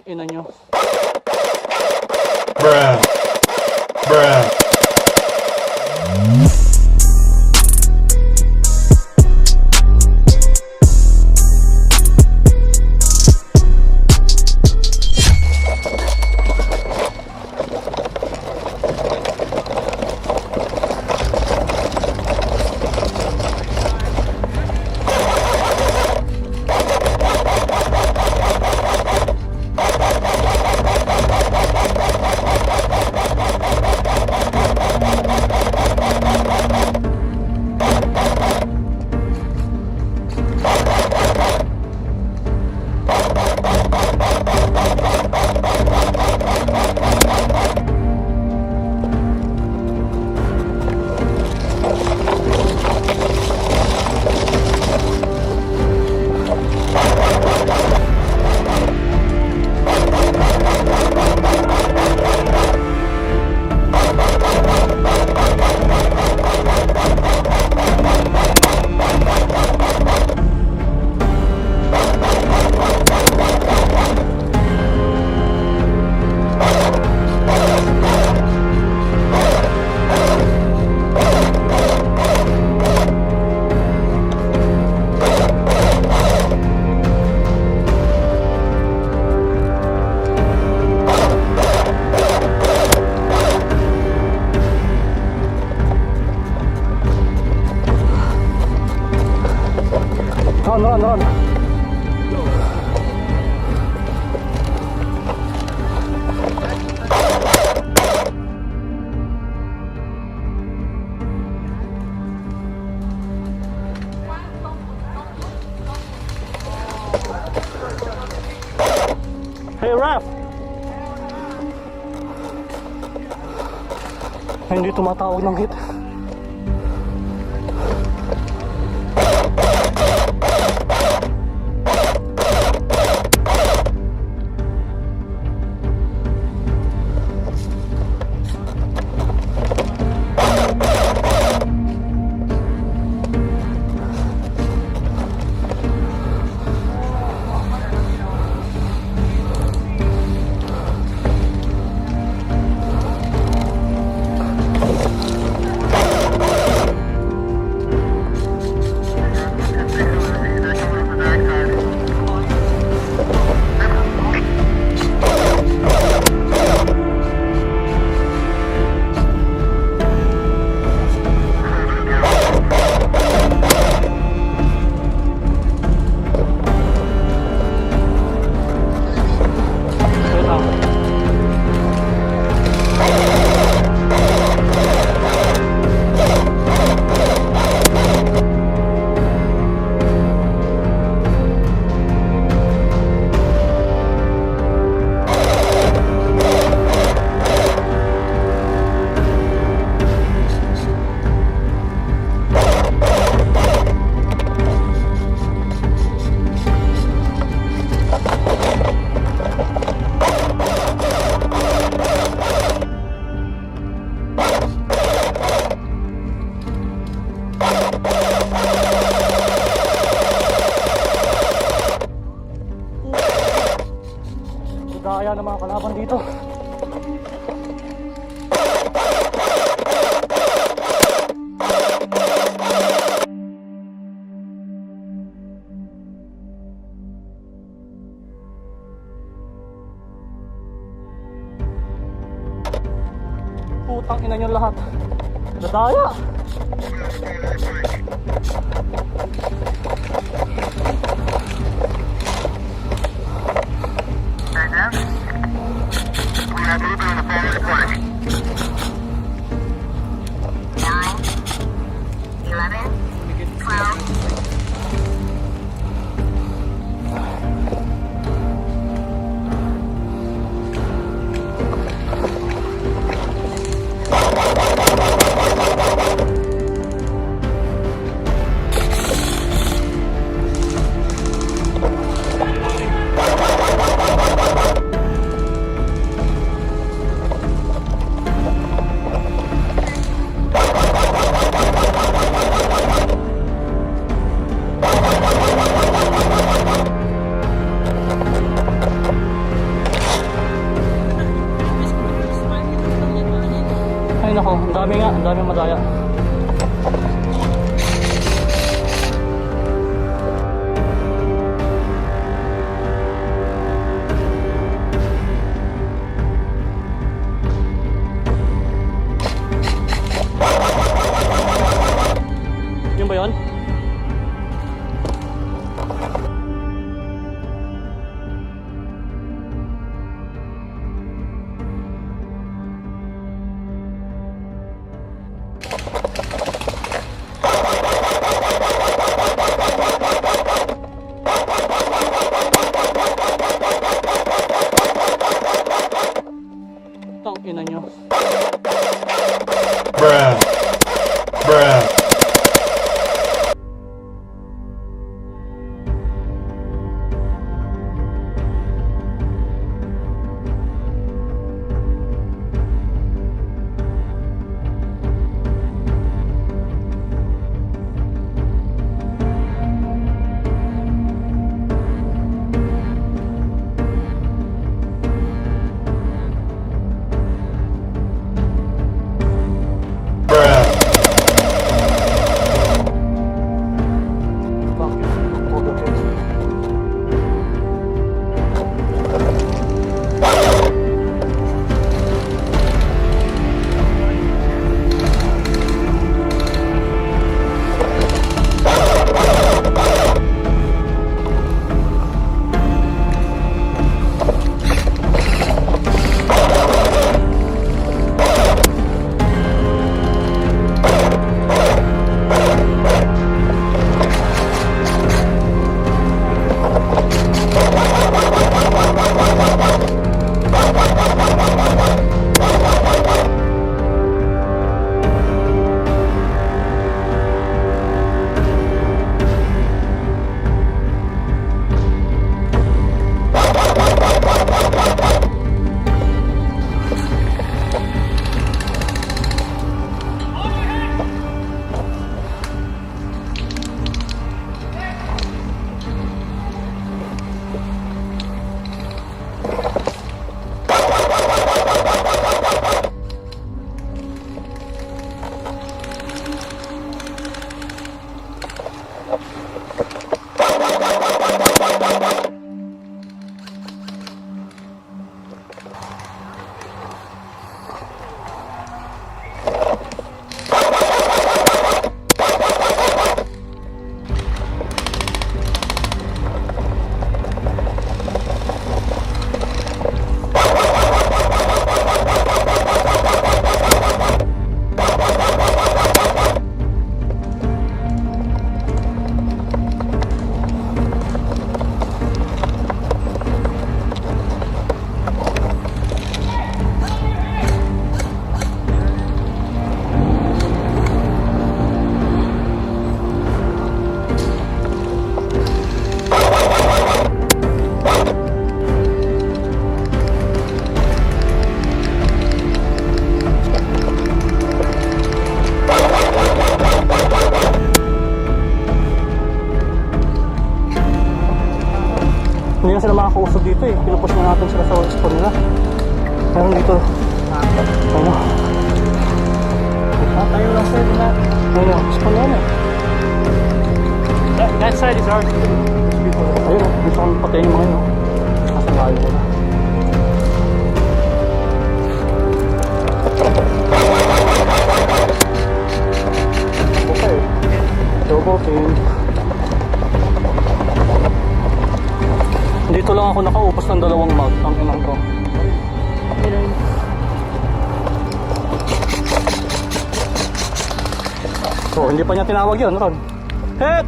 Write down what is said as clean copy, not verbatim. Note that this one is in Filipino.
ina nyo. Bruh. Bruh. Run. Hey, Raf! Hindi tumatawag ng hit. Daya ng mga kalaban dito. Putang ina nyo lahat. Dadaya. Ay nako, ang dami nga, ang dami madaya. Yun ba yun? Tang ina nyo. Bruh. Bruh. Hindi na sila makakausap dito eh. Pinupush na natin sila sa spawn nila. Meron dito. Ano? Tayo lang sir na. Ayun, spawn na yan eh. That side is ours. Ayun, gusto kong patayin yung mga yun. Nasa layo ko na. Okay. Double team. Dito lang ako nakaupos ng 2 mag. Ang inang ko. So, hindi pa niya tinawag yun, Ron. Hit!